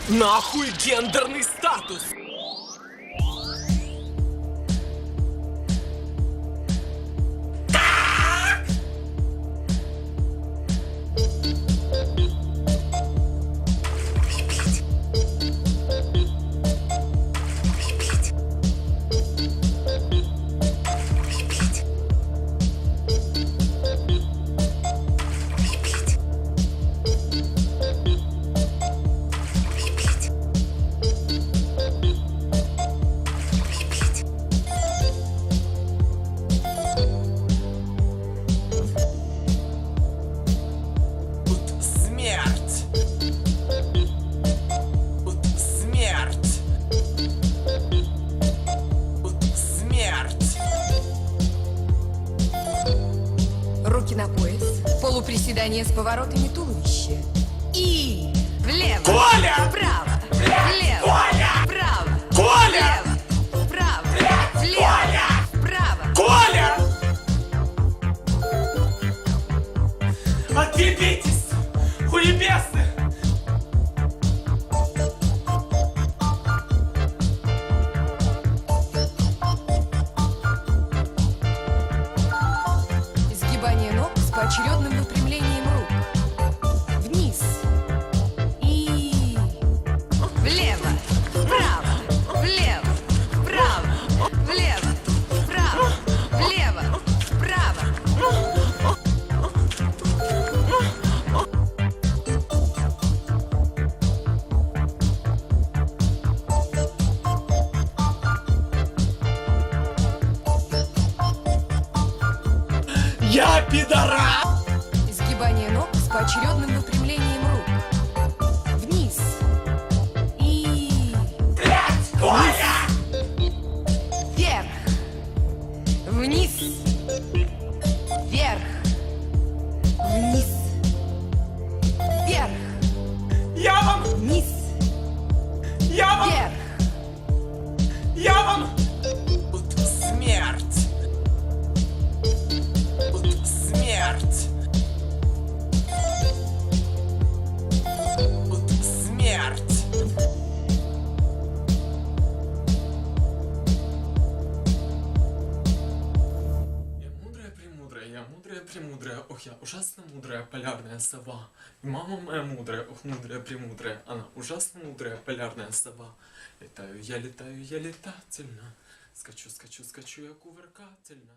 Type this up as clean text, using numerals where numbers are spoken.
Нахуй гендерный статус! Руки на пояс, полуприседание с поворотами туловища. И влево, Коля! вправо, влево, Коля! вправо, Коля! влево, вправо, влево, Коля! вправо. Коля! Отъебитесь, хуебесы! Изгибание ног с поочередным выпрямлением рук. Вниз. И влево, вправо, влево, вправо, влево, вправо, влево, вправо. Я пидорас! Изгибание ног с поочередным выпрямлением рук. Вниз. И Блять, Коля! вверх. Вниз. Вверх. Вниз. Вверх. Я вам, Вниз. я вам, Вверх. я вам! Вот смерть! Вот смерть! Вот смерть! Я мудрая, ох, я ужасно мудрая полярная сова. И мама моя мудрая, ох, мудрая, премудрая, она ужасно мудрая полярная сова. Летаю, я летательно. Скачу, скачу, скачу я кувыркательно.